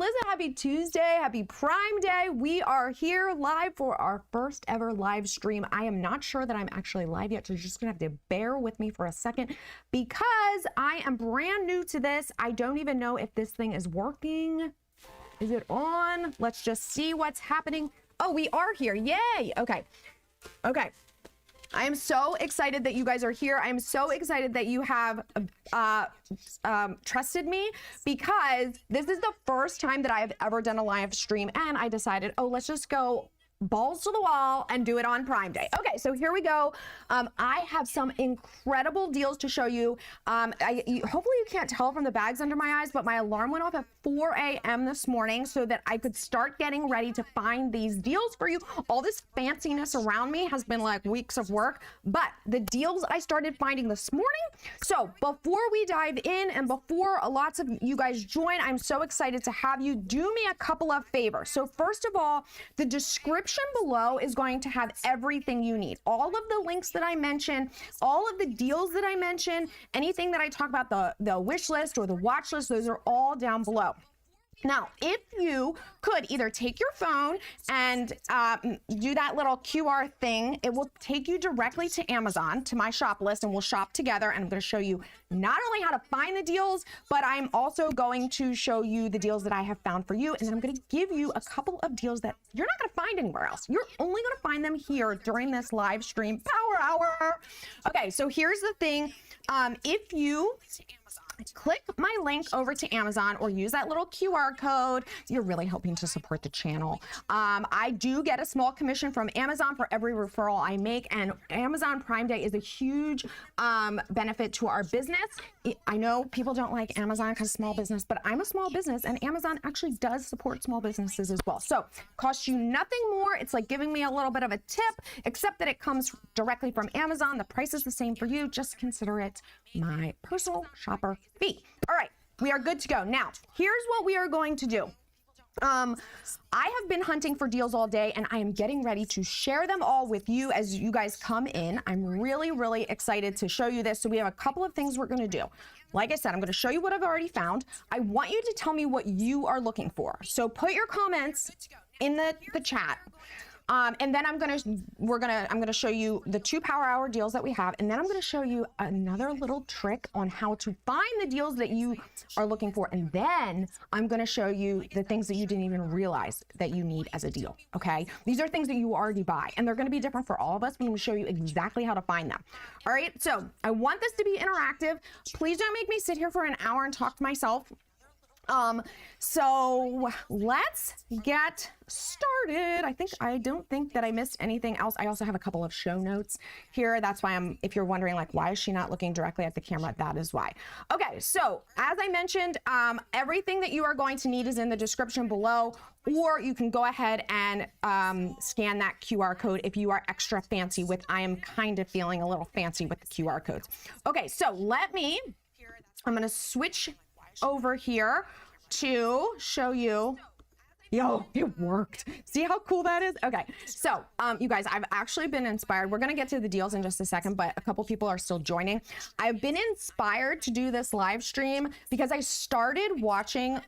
listen, happy Tuesday, happy Prime Day. We are here live for our first ever live stream. I am not sure that I'm actually live yet, so you're just gonna have to bear with me for a second because I am brand new to this. I don't even know if this thing is working. Is it on? Let's just see what's happening. Oh, we are here, yay, okay. Okay. I am so excited that you guys are here. I am so excited that you have trusted me because this is the first time that I have ever done a live stream and I decided, oh, let's just go balls to the wall and do it on Prime Day. Okay, so here we go. I have some incredible deals to show you. Hopefully you can't tell from the bags under my eyes, but my alarm went off at 4 a.m. this morning so that I could start getting ready to find these deals for you. All this fanciness around me has been like weeks of work, but the deals I started finding this morning. So before we dive in and before lots of you guys join, I'm so excited to have you do me a couple of favors. So first of all, the description below is going to have everything you need. All of the links that I mentioned, all of the deals that I mentioned, anything that I talk about, the wish list or the watch list, those are all down below. Now, if you could either take your phone and do that little QR thing, it will take you directly to Amazon, to my shop list, and we'll shop together. And I'm going to show you not only how to find the deals, but I'm also going to show you the deals that I have found for you. And then I'm going to give you a couple of deals that you're not going to find anywhere else. You're only going to find them here during this live stream power hour. Okay, so here's the thing. If you click my link over to Amazon or use that little QR code, you're really helping to support the channel. I do get a small commission from Amazon for every referral I make, and Amazon Prime Day is a huge benefit to our business. I know people don't like Amazon because small business, but I'm a small business and Amazon actually does support small businesses as well. So costs you nothing more. It's like giving me a little bit of a tip, except that it comes directly from Amazon. The price is the same for you. Just consider it my personal shopper fee. All right, we are good to go. Now, here's what we are going to do. I have been hunting for deals all day and I am getting ready to share them all with you as you guys come in. I'm really excited to show you this. So we have a couple of things we're going to do. Like I said, I'm going to show you what I've already found. I want you to tell me what you are looking for. So put your comments in the chat. And then I'm gonna show you the 2 power hour deals that we have, and then I'm gonna show you another little trick on how to find the deals that you are looking for, and then I'm gonna show you the things that you didn't even realize that you need as a deal. Okay, these are things that you already buy, and they're gonna be different for all of us. But I'm gonna show you exactly how to find them. All right, so I want this to be interactive. Please don't make me sit here for an hour and talk to myself. So let's get started. I don't think that I missed anything else. I also have a couple of show notes here. That's why if you're wondering like, why is she not looking directly at the camera? That is why. Okay. So as I mentioned, everything that you are going to need is in the description below, or you can go ahead and, scan that QR code if you are extra fancy with, I am kind of feeling a little fancy with the QR codes. Okay. So I'm going to switch over here to show you. Yo, it worked. See how cool that is? Okay, so you guys, I've actually been inspired. We're gonna get to the deals in just a second, but a couple people are still joining. I've been inspired to do this live stream because I started watching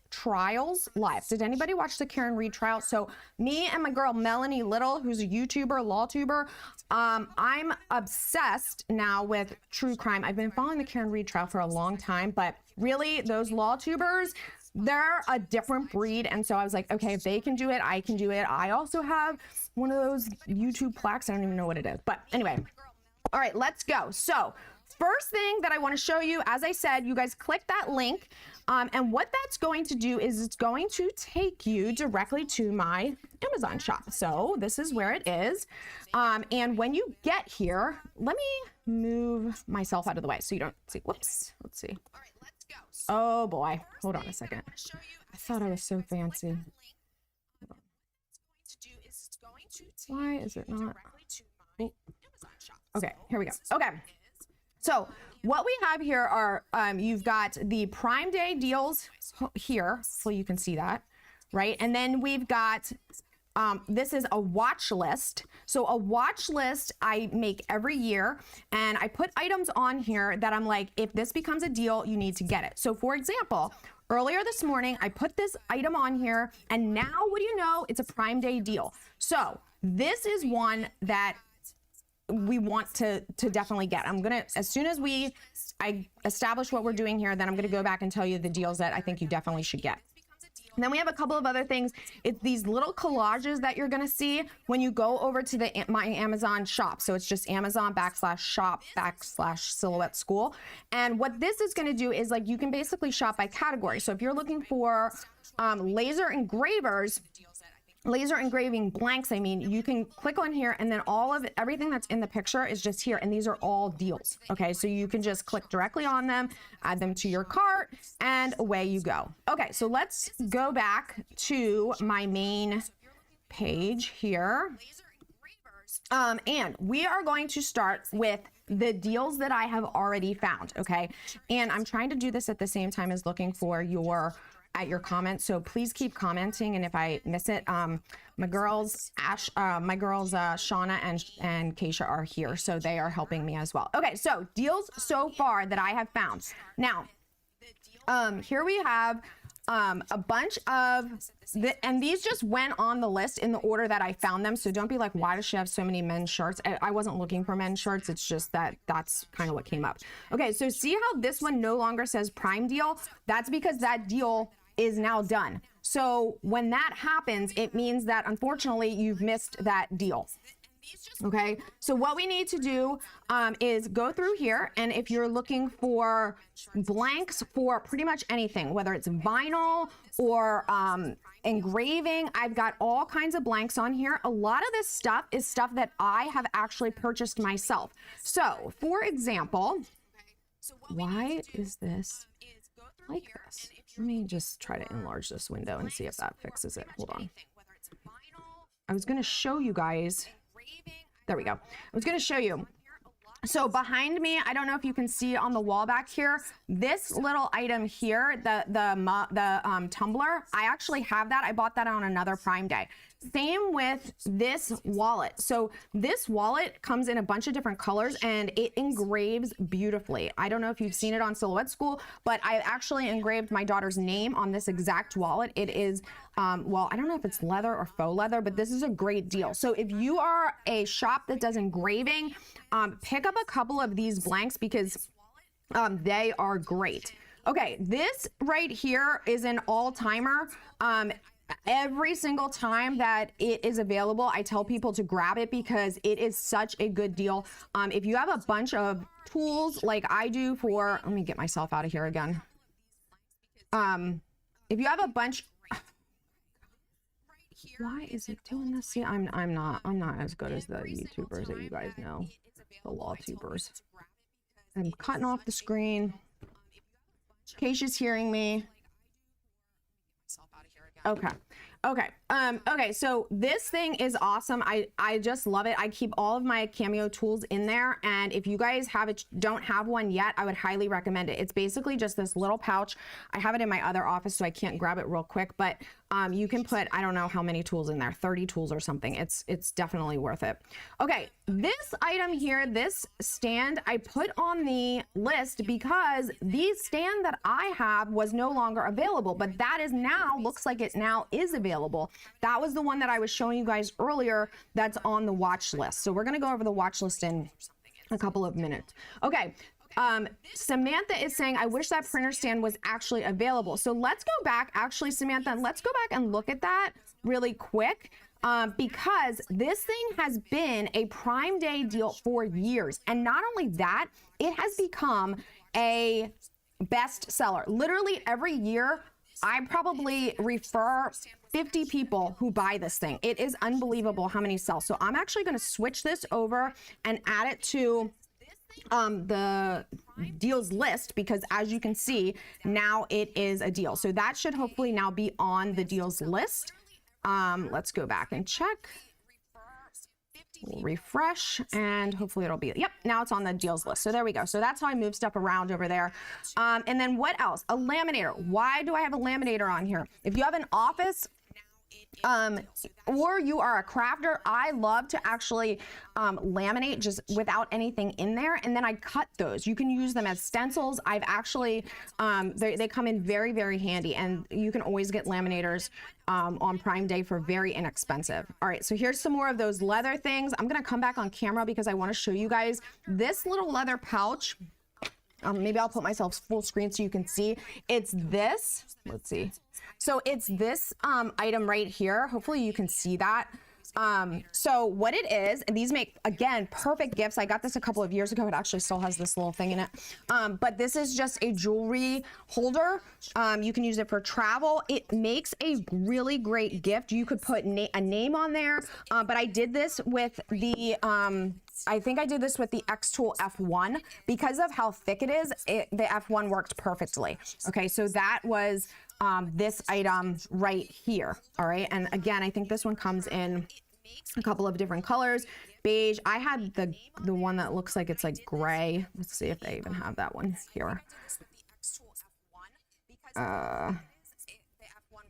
trials live. Did anybody watch the Karen Reed trial? So me and my girl Melanie Little, who's a YouTuber, LawTuber, I'm obsessed now with true crime. I've been following the Karen Reed trial for a long time, but really those LawTubers, they're a different breed. And so I was like, okay, if they can do it, I can do it. I also have one of those YouTube plaques. I don't even know what it is, but anyway. All right, let's go. So first thing that I want to show you, as I said, you guys click that link. And what that's going to do is it's going to take you directly to my Amazon shop. So this is where it is. And when you get here, let me move myself out of the way so you don't see. Whoops. Let's see. Oh boy, hold on a second. I thought I was so fancy. Why is it not? Oh. Okay, here we go. Okay, so what we have here are, you've got the Prime Day deals here, so you can see that, right? And then we've got, this is a watch list. So a watch list I make every year, and I put items on here that I'm like, if this becomes a deal, you need to get it. So for example, Earlier this morning, I put this item on here, and now, what do you know? It's a Prime Day deal. So this is one that we want to definitely get. I'm gonna, as soon as I establish what we're doing here, then I'm gonna go back and tell you the deals that I think you definitely should get. And then we have a couple of other things. It's these little collages that you're gonna see when you go over to the my Amazon shop. So it's just Amazon/shop/silhouette school. And what this is gonna do is, like, you can basically shop by category. So if you're looking for laser engraving blanks, I mean, you can click on here, and then everything that's in the picture is just here, and these are all deals. Okay, so you can just click directly on them, add them to your cart, and away you go. Okay, so let's go back to my main page here. And we are going to start with the deals that I have already found. Okay, and I'm trying to do this at the same time as looking for your comments, so please keep commenting, and if I miss it, my girls Shauna and Keisha are here, so they are helping me as well. Okay, so deals so far that I have found. Now, here we have a bunch of and these just went on the list in the order that I found them, so don't be like, why does she have so many men's shirts? I wasn't looking for men's shirts, it's just that's kind of what came up. Okay, so see how this one no longer says Prime deal? That's because that deal is now done. So when that happens, it means that unfortunately you've missed that deal. Okay, so what we need to do is go through here, and if you're looking for blanks for pretty much anything, whether it's vinyl or engraving, I've got all kinds of blanks on here. A lot of this stuff is stuff that I have actually purchased myself. So for example, why is this like this? Let me just try to enlarge this window and see if that fixes it. Hold on. I was going to show you guys. There we go. I was going to show you. So behind me, I don't know if you can see on the wall back here, this little item here, the tumbler, I actually have that. I bought that on another Prime Day. Same with this wallet. So this wallet comes in a bunch of different colors, and it engraves beautifully. I don't know if you've seen it on Silhouette School, but I actually engraved my daughter's name on this exact wallet. It is, well, I don't know if it's leather or faux leather, but this is a great deal. So if you are a shop that does engraving, pick up a couple of these blanks because they are great. Okay, this right here is an all-timer. Every single time that it is available, I tell people to grab it because it is such a good deal. If you have a bunch of tools like I do for, let me get myself out of here again. If you have a bunch, why is it doing this? See, I'm not as good as the YouTubers that you guys know, the law tubers. I'm cutting off the screen. Keisha's hearing me. Okay. Okay, so this thing is awesome. I just love it. I keep all of my Cameo tools in there, and if you guys don't have one yet, I would highly recommend it. It's basically just this little pouch. I have it in my other office, so I can't grab it real quick, but you can put, I don't know how many tools in there, 30 tools or something. It's definitely worth it. Okay, this item here, this stand, I put on the list because the stand that I have was no longer available, but that is now, looks like it now is available. That was the one that I was showing you guys earlier that's on the watch list. So we're gonna go over the watch list in a couple of minutes. Okay. Samantha is saying, I wish that printer stand was actually available. So let's go back, actually, Samantha, let's go back and look at that really quick, because this thing has been a Prime Day deal for years. And not only that, it has become a bestseller. Literally every year, I probably refer 50 people who buy this thing. It is unbelievable how many sell. So I'm actually going to switch this over and add it to the deals list, because as you can see, now it is a deal. So that should hopefully now be on the deals list. Let's go back and check. We'll refresh, and hopefully it'll be, yep, now it's on the deals list. So there we go. So that's how I move stuff around over there. And then what else? A laminator. Why do I have a laminator on here? If you have an office or you are a crafter. I love to actually laminate just without anything in there, and then I cut those. You can use them as stencils. I've actually, they come in very, very handy, and you can always get laminators on Prime Day for very inexpensive. All right, so here's some more of those leather things. I'm gonna come back on camera because I wanna show you guys this little leather pouch. Maybe I'll put myself full screen so you can see. It's this, let's see. So it's this item right here. Hopefully you can see that. So what it is, and these make, again, perfect gifts. I got this a couple of years ago. It actually still has this little thing in it. But this is just a jewelry holder. You can use it for travel. It makes a really great gift. You could put a name on there. But I did this with the, I think I did this with the X-Tool F1 because of how thick it is. The F1 worked perfectly. Okay, so that was this item right here. All right, and again, I think this one comes in a couple of different colors. Beige. I had the one that looks like it's like gray. Let's see if they even have that one here.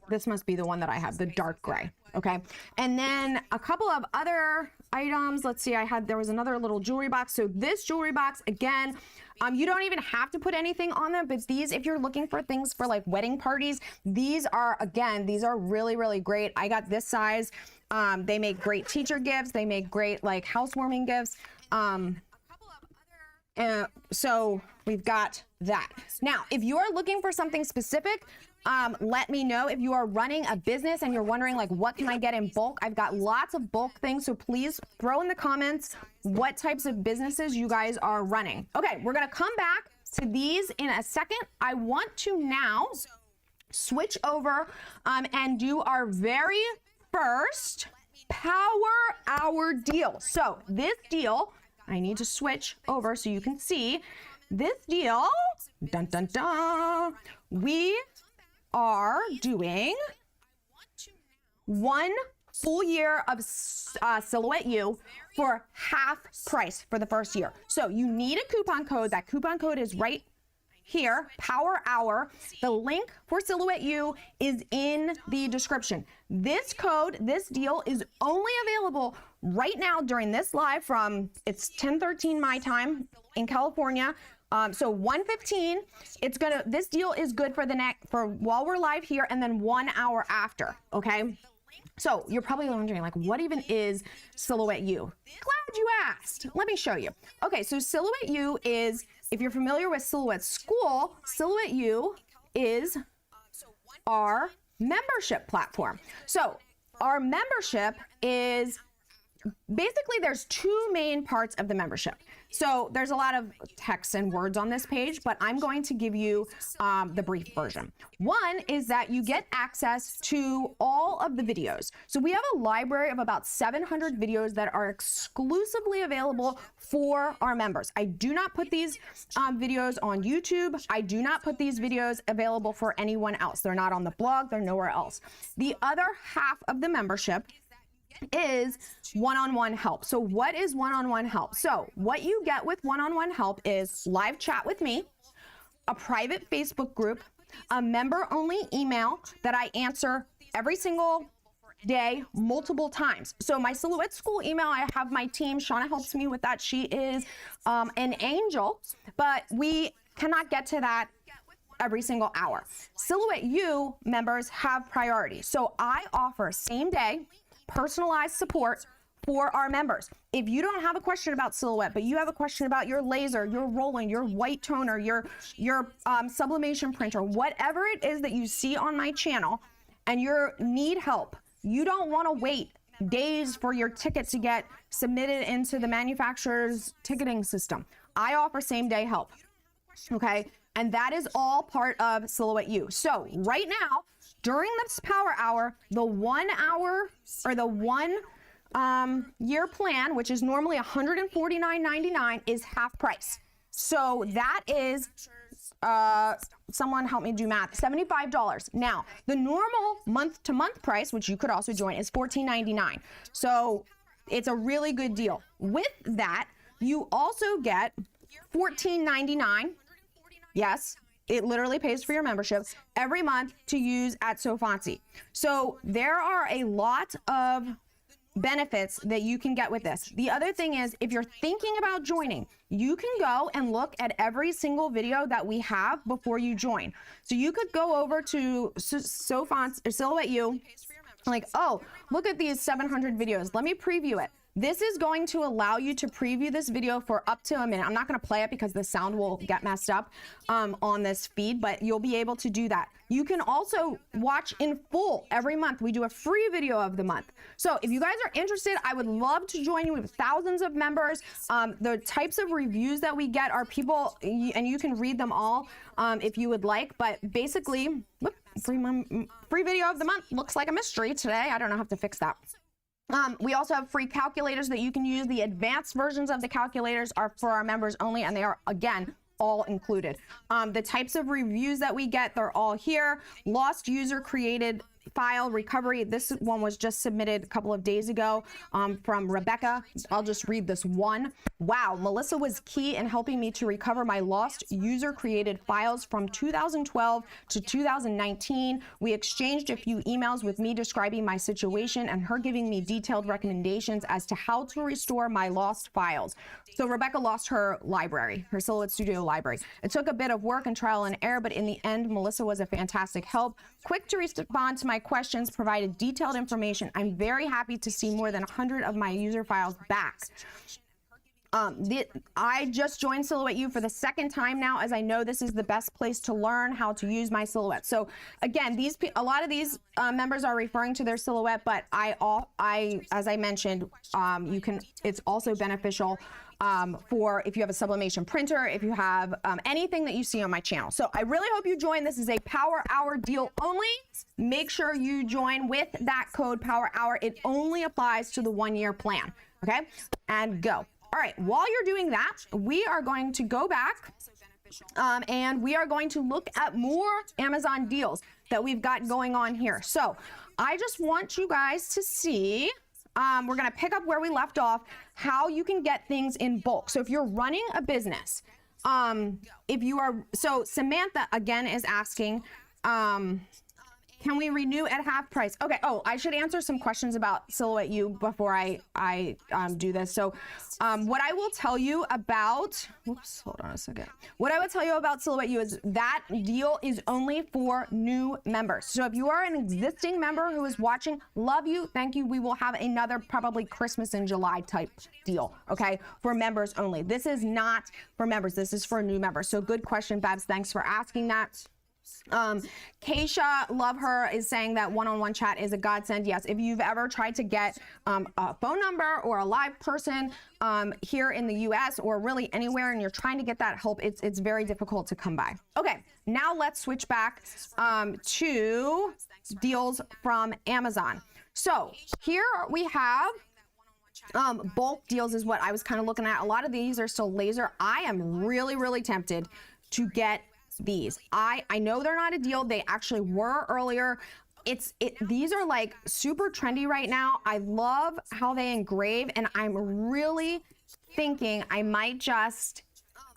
This must be the one that I have, the dark gray. Okay, and then a couple of other items. Let's see, there was another little jewelry box. So this jewelry box, again, you don't even have to put anything on them, but these, if you're looking for things for like wedding parties, these are, again, these are really, really great. I got this size. They make great teacher gifts. They make great like housewarming gifts. So we've got that. Now, if you are looking for something specific, let me know. If you are running a business and you're wondering like, what can I get in bulk? I've got lots of bulk things. So please throw in the comments what types of businesses you guys are running. Okay, we're going to come back to these in a second. I want to now switch over and do our very first Power Hour deal. So this deal, I need to switch over so you can see this deal. Dun, dun, dun. We are doing 1 full year of Silhouette You for half price for the first year. So you need a coupon code. That coupon code is right here, Power Hour. The link for Silhouette You is in the description. This code, this deal is only available right now during this live from, it's 10:13 my time in California. So 1:15, this deal is good for while we're live here and then 1 hour after, okay? So you're probably wondering like, what even is Silhouette You? Glad you asked. Let me show you. Okay, so Silhouette You is, if you're familiar with Silhouette School, Silhouette You is our membership platform. So our membership is, basically there's 2 main parts of the membership. So there's a lot of text and words on this page, but I'm going to give you the brief version. One is that you get access to all of the videos. So we have a library of about 700 videos that are exclusively available for our members. I do not put these videos on YouTube. I do not put these videos available for anyone else. They're not on the blog. They're nowhere else. The other half of the membership is one-on-one help. So what is one-on-one help? So what you get with one-on-one help is live chat with me, a private Facebook group, a member-only email that I answer every single day, multiple times. So my Silhouette School email, I have my team. Shauna helps me with that. She is an angel, but we cannot get to that every single hour. Silhouette You members have priority. So I offer same day personalized support for our members. If you don't have a question about Silhouette, but you have a question about your laser, your rolling, your white toner, your sublimation printer, whatever it is that you see on my channel, and you need help, you don't want to wait days for your ticket to get submitted into the manufacturer's ticketing system. I offer same day help. Okay, and that is all part of Silhouette You. So right now, during this Power Hour, the 1 hour or the 1 year plan, which is normally $149.99, is half price. So that is, someone help me do math, $75. Now, the normal month-to-month price, which you could also join, is $14.99. So it's a really good deal. With that, you also get $14.99. Yes, It literally pays for your membership every month to use at So Fancy. So there are a lot of benefits that you can get with this. The other thing is, if you're thinking about joining, you can go and look at every single video that we have before you join. So you could go over to So Fancy or Silhouette You, like, oh, look at these 700 videos. Let me preview it. This is going to allow you to preview this video for up to a minute. I'm not going to play it because the sound will get messed up on this feed, but you'll be able to do that. You can also watch in full every month. We do a free video of the month. So if you guys are interested, I would love to join you. We have thousands of members. The types of reviews that we get are people, and you can read them all if you would like, but basically, whoop, free video of the month looks like a mystery today. I don't know how to fix that. We also have free calculators that you can use. The advanced versions of the calculators are for our members only, and they are, again, all included. The types of reviews that we get, they're all here. Lost user created file recovery. This one was just submitted a couple of days ago from Rebecca. I'll just read this one. Wow, Melissa was key in helping me to recover my lost user created files from 2012 to 2019. We exchanged a few emails with me describing my situation and her giving me detailed recommendations as to how to restore my lost files. So Rebecca lost her library, her Silhouette Studio library. It took a bit of work and trial and error, but in the end, Melissa was a fantastic help, quick to respond to my questions, provided detailed information. I'm very happy to see more than 100 of my user files back. I just joined Silhouette You for the second time now, as I know this is the best place to learn how to use my Silhouette. So again, a lot of these members are referring to their Silhouette, but as I mentioned, it's also beneficial for if you have a sublimation printer, if you have anything that you see on my channel. So I really hope you join. This is a Power Hour deal only. Make sure you join with that code Power Hour. It only applies to the 1-year plan. Okay, and go. All right, while you're doing that, we are going to go back and we are going to look at more Amazon deals that we've got going on here. So I just want you guys to see, we're gonna pick up where we left off, how you can get things in bulk. So if you're running a business, so Samantha again is asking, can we renew at half price? Okay. Oh, I should answer some questions about Silhouette You before I do this. So what I will tell you about, whoops, hold on a second. What I will tell you about Silhouette You is that deal is only for new members. So if you are an existing member who is watching, love you, thank you. We will have another probably Christmas in July type deal, okay, for members only. This is not for members. This is for new members. So good question, Babs. Thanks for asking that. Keisha, love her, is saying that one-on-one chat is a godsend. Yes, if you've ever tried to get a phone number or a live person here in the US or really anywhere and you're trying to get that help, it's very difficult to come by. Okay, now let's switch back to deals from Amazon. So here we have bulk deals is what I was kind of looking at. A lot of these are still laser. I am really tempted to get these. I know they're not a deal. They actually were earlier. These are like super trendy right now. I love how they engrave, and I'm really thinking I might just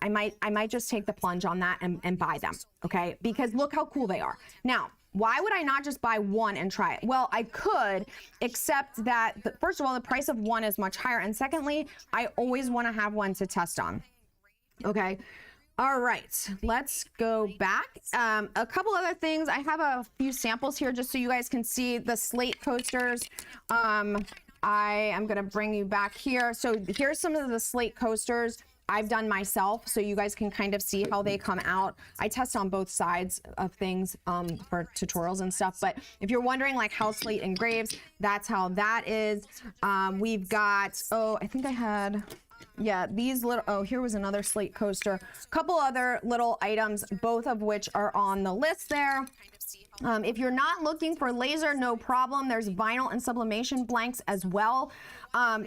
take the plunge on that and buy them. Okay, because look how cool they are. Now, why would I not just buy one and try it? Well, I could, except that first of all, the price of one is much higher, and secondly, I always want to have one to test on. Okay. All right, let's go back. A couple other things. I have a few samples here just so you guys can see the slate coasters. I am gonna bring you back here. So here's some of the slate coasters I've done myself, so you guys can kind of see how they come out. I test on both sides of things for tutorials and stuff, but if you're wondering like how slate engraves, that's how that is. We've got, I think I had, yeah, these little, here was another slate coaster. A couple other little items, both of which are on the list there. If you're not looking for laser, no problem. There's vinyl and sublimation blanks as well.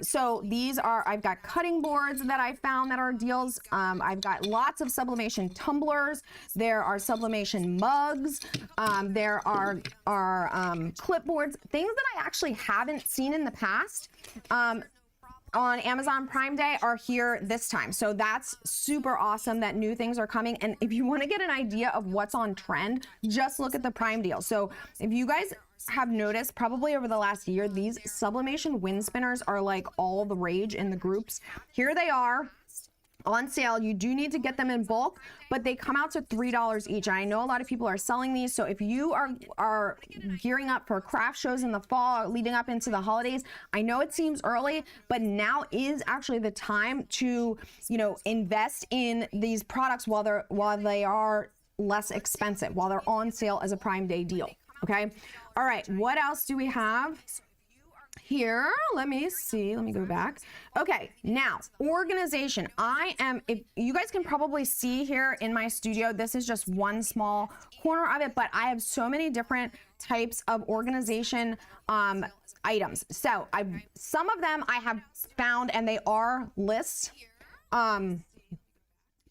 So these are, I've got cutting boards that I found that are deals. I've got lots of sublimation tumblers. There are sublimation mugs. There are clipboards, things that I actually haven't seen in the past. on Amazon Prime Day are here this time. So that's super awesome that new things are coming. And if you want to get an idea of what's on trend, just look at the Prime deal. So if you guys have noticed, probably over the last year, these sublimation wind spinners are like all the rage in the groups. Here they are on sale. You do need to get them in bulk, but they come out to $3 each. And I know a lot of people are selling these. So if you are gearing up for craft shows in the fall or leading up into the holidays, I know it seems early, but now is actually the time to, you know, invest in these products while they are less expensive, while they're on sale as a Prime Day deal. Okay. All right. What else do we have here? Let me see. Let me go back. Okay. Now, organization. If you guys can probably see here in my studio, this is just one small corner of it, but I have so many different types of organization items. So some of them I have found, and they are lists.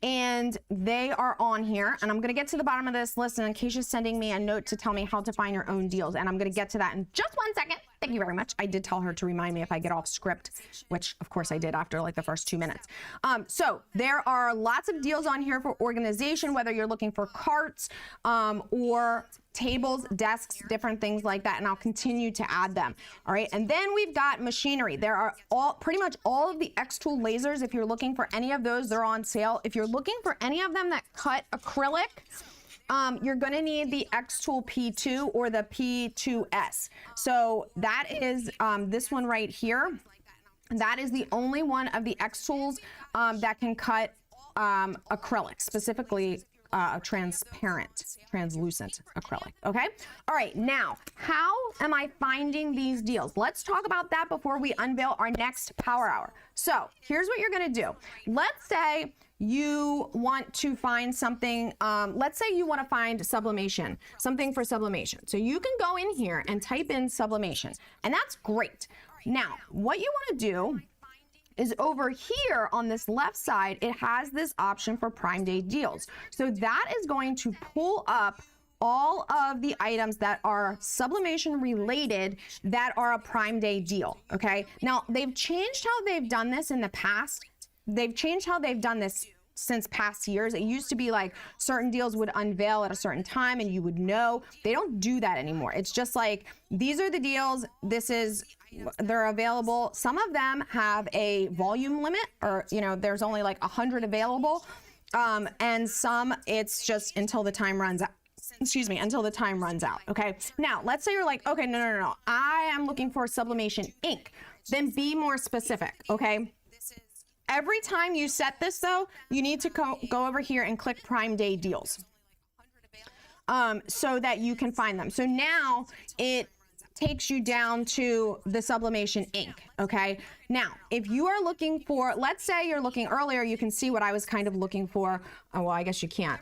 And they are on here, and I'm going to get to the bottom of this list, and Keisha's sending me a note to tell me how to find your own deals, and I'm going to get to that in just 1 second. Thank you very much. I did tell her to remind me if I get off script, which of course I did after like the first 2 minutes. So there are lots of deals on here for organization, whether you're looking for carts or tables, desks, different things like that, and I'll continue to add them. All right, and then we've got machinery. There are pretty much all of the X-Tool lasers. If you're looking for any of those, they're on sale. If you're looking for any of them that cut acrylic, you're going to need the X-Tool P2 or the P2S. So that is this one right here. That is the only one of the X-Tools that can cut acrylic, specifically translucent acrylic. Okay. All right. Now, how am I finding these deals? Let's talk about that before we unveil our next Power Hour. So here's what you're going to do. Let's say you want to find something. Let's say you want to find sublimation, something for sublimation. So you can go in here and type in sublimation, and that's great. Now, what you want to do is over here on this left side, it has this option for Prime Day deals. So that is going to pull up all of the items that are sublimation related that are a Prime Day deal. Okay. Now they've changed how they've done this in the past. They've changed how they've done this since past years. It used to be like certain deals would unveil at a certain time and you would know. They don't do that anymore. It's just like, these are the deals. They're available. Some of them have a volume limit, or, you know, there's only like 100 available. And some it's just until the time runs out. Excuse me, until the time runs out. Okay. Now let's say you're like, okay, no. I am looking for sublimation ink. Then be more specific. Okay. Every time you set this though, you need to go over here and click Prime Day deals. So that you can find them. So now it takes you down to the sublimation ink. Okay. Now, if you are looking for, let's say you're looking earlier, you can see what I was kind of looking for. Oh, well, I guess you can't.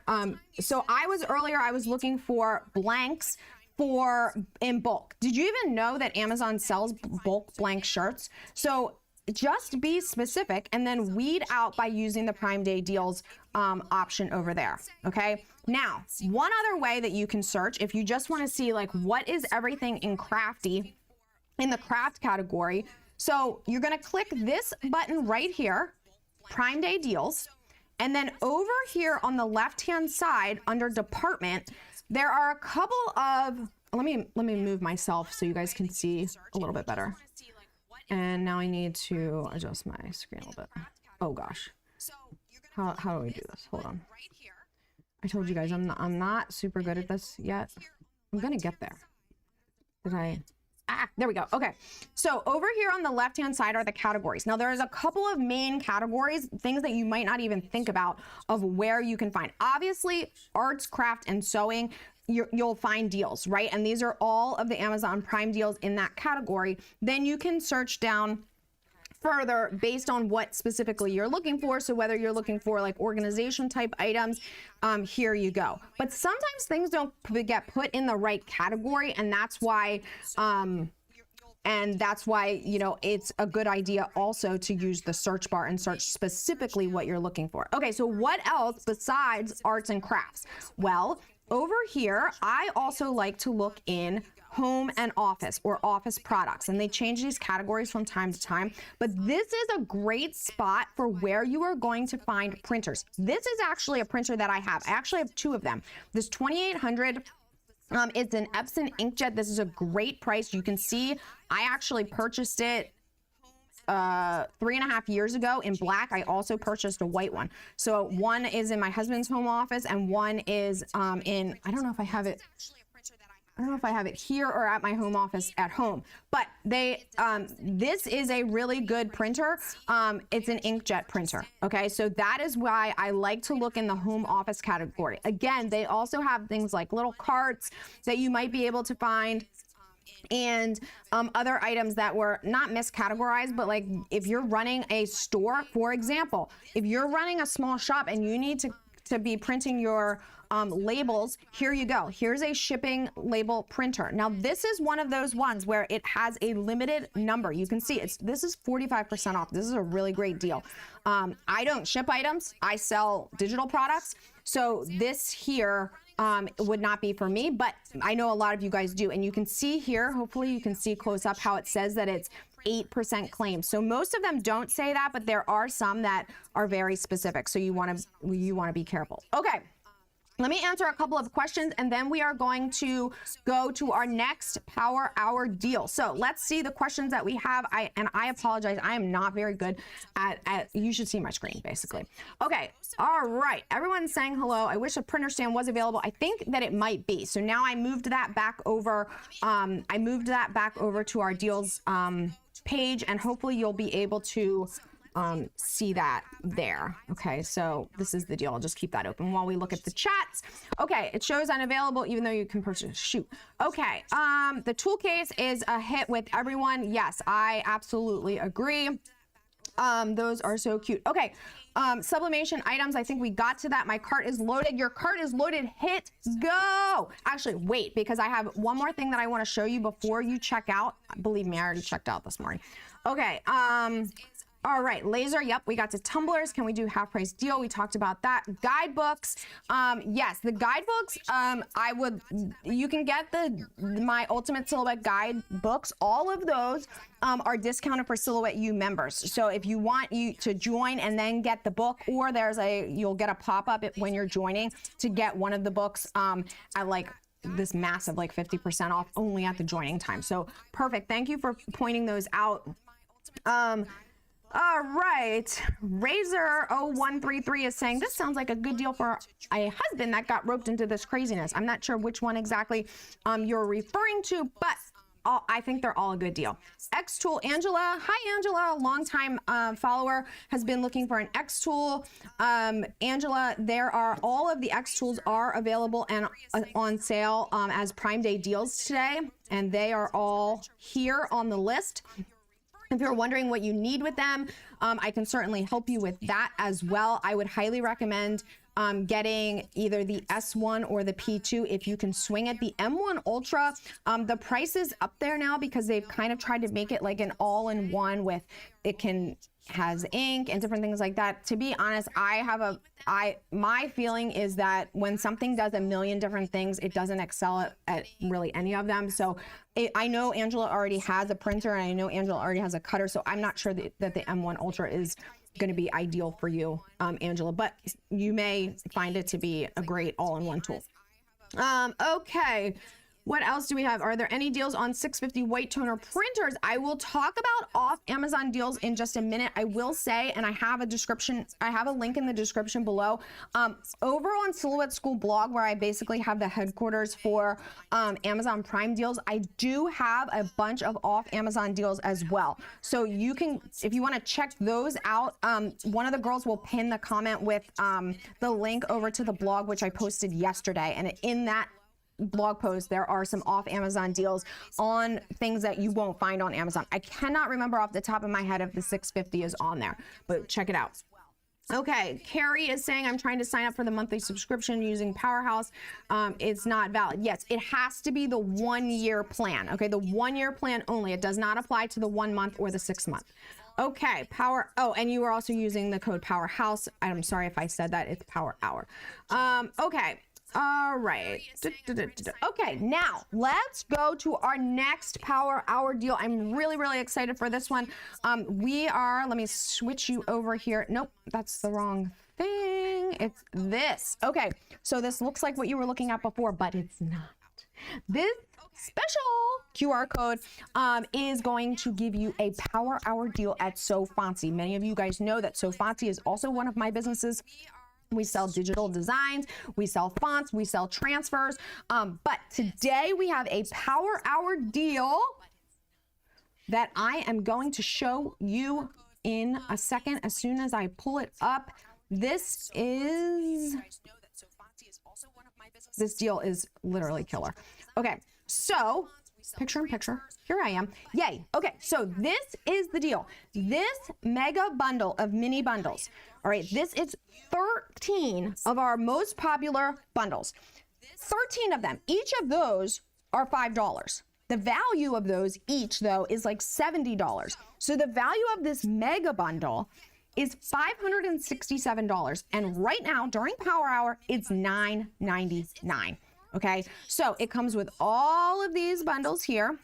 So I was looking for blanks in bulk. Did you even know that Amazon sells bulk blank shirts? So just be specific and then weed out by using the Prime Day deals option over there. Okay. Now, one other way that you can search, if you just want to see like what is everything in crafty in the craft category. So you're going to click this button right here, Prime Day deals. And then over here on the left-hand side under department, there are a couple of, let me move myself so you guys can see a little bit better. And now I need to adjust my screen a little bit. Oh gosh. How do I do this? Hold on. I told you guys I'm not super good at this yet. I'm gonna get there. There we go. Okay. So over here on the left-hand side are the categories. Now there's a couple of main categories, things that you might not even think about of where you can find. Obviously, arts, craft, and sewing, you'll find deals, right? And these are all of the Amazon Prime deals in that category. Then you can search down further based on what specifically you're looking for. So whether you're looking for like organization type items, here you go. But sometimes things don't get put in the right category, and that's why you know, it's a good idea also to use the search bar and search specifically what you're looking for. Okay, so what else besides arts and crafts? Well, over here, I also like to look in home and office or office products, and they change these categories from time to time, but this is a great spot for where you are going to find printers. This is actually a printer that I have. I actually have two of them. This 2800, it's an Epson inkjet. This is a great price. You can see I actually purchased it 3.5 years ago in black. I also purchased a white one. So one is in my husband's home office and one is in, I don't know if I have it. I don't know if I have it here or at my home office at home, but this is a really good printer. It's an inkjet printer. Okay. So that is why I like to look in the home office category. Again, they also have things like little carts that you might be able to find, and other items that were not miscategorized, but like if you're running a store, for example, if you're running a small shop and you need to be printing your labels, here you go. Here's a shipping label printer. Now this is one of those ones where it has a limited number. You can see this is 45% off. This is a really great deal. I don't ship items. I sell digital products. So this here would not be for me, but I know a lot of you guys do. And you can see here, hopefully you can see close up how it says that it's 8% claim. So most of them don't say that, but there are some that are very specific. So you want to be careful. Okay. Let me answer a couple of questions and then we are going to go to our next Power Hour deal. So let's see the questions that we have. I apologize. I am not very good at you should see my screen basically. Okay. All right. Everyone's saying hello. I wish a printer stand was available. I think that it might be. So now I moved that back over. To our deals page, and hopefully you'll be able to see that there. Okay, so this is the deal. I'll just keep that open while we look at the chats. Okay, it shows unavailable even though you can purchase. Shoot. Okay, the tool case is a hit with everyone. Yes, I absolutely agree. Those are so cute. Okay, sublimation items. I think we got to that. My cart is loaded. Your cart is loaded. Hit go. Actually, wait, because I have one more thing that I want to show you before you check out. Believe me, I already checked out this morning. Okay, all right, laser. Yep, we got to tumblers. Can we do half price deal? We talked about that. Guidebooks. Yes, the guidebooks. You can get my Ultimate Silhouette Guide books. All of those are discounted for Silhouette U members. So if you want to join and then get the book, or you'll get a pop-up when you're joining to get one of the books. I like this massive, like 50% off only at the joining time. So perfect. Thank you for pointing those out. All right, Razor0133 is saying, this sounds like a good deal for a husband that got roped into this craziness. I'm not sure which one exactly you're referring to, but I think they're all a good deal. X-Tool, Angela. Hi, Angela, a longtime follower, has been looking for an X-Tool. Angela, all of the X-Tools are available and on sale as Prime Day deals today, and they are all here on the list. If you're wondering what you need with them, I can certainly help you with that as well. I would highly recommend getting either the S1 or the P2 if you can swing it. The M1 Ultra, the price is up there now because they've kind of tried to make it like an all-in-one with has ink and different things like that. To be honest, my feeling is that when something does a million different things, it doesn't excel at really any of them. So I know Angela already has a printer and I know Angela already has a cutter, so I'm not sure that the M1 Ultra is going to be ideal for you, Angela, but you may find it to be a great all-in-one tool. Okay. What else do we have? Are there any deals on 650 white toner printers? I will talk about off Amazon deals in just a minute. I will say, and I have a link in the description below. Over on Silhouette School blog, where I basically have the headquarters for Amazon Prime deals, I do have a bunch of off Amazon deals as well. So you can, if you want to check those out, one of the girls will pin the comment with the link over to the blog, which I posted yesterday. And in that blog post, there are some off Amazon deals on things that you won't find on Amazon. I cannot remember off the top of my head if the 650 is on there, but check it out. Okay, Carrie is saying, I'm trying to sign up for the monthly subscription using Powerhouse. It's not valid. Yes, it has to be the 1-year plan. Okay, the 1-year plan only. It does not apply to the 1 month or the 6 month. Okay, and you are also using the code Powerhouse. I'm sorry if I said that, it's Power Hour. Okay. All right. Okay, now let's go to our next Power Hour deal. I'm really, really excited for this one. Let me switch you over here. Nope, that's the wrong thing. It's this. Okay, so this looks like what you were looking at before, but it's not. This special QR code is going to give you a Power Hour deal at So Fancy. Many of you guys know that So Fancy is also one of my businesses. We sell digital designs, we sell fonts, we sell transfers. But today we have a Power Hour deal that I am going to show you in a second as soon as I pull it up. This deal is literally killer. Okay, so picture in picture, here I am. Yay. Okay, so this is the deal. This mega bundle of mini bundles. All right, this is 13 of our most popular bundles. 13 of them. Each of those are $5. The value of those each, though, is like $70. So the value of this mega bundle is $567. And right now, during Power Hour, it's $9.99. Okay, so it comes with all of these bundles here.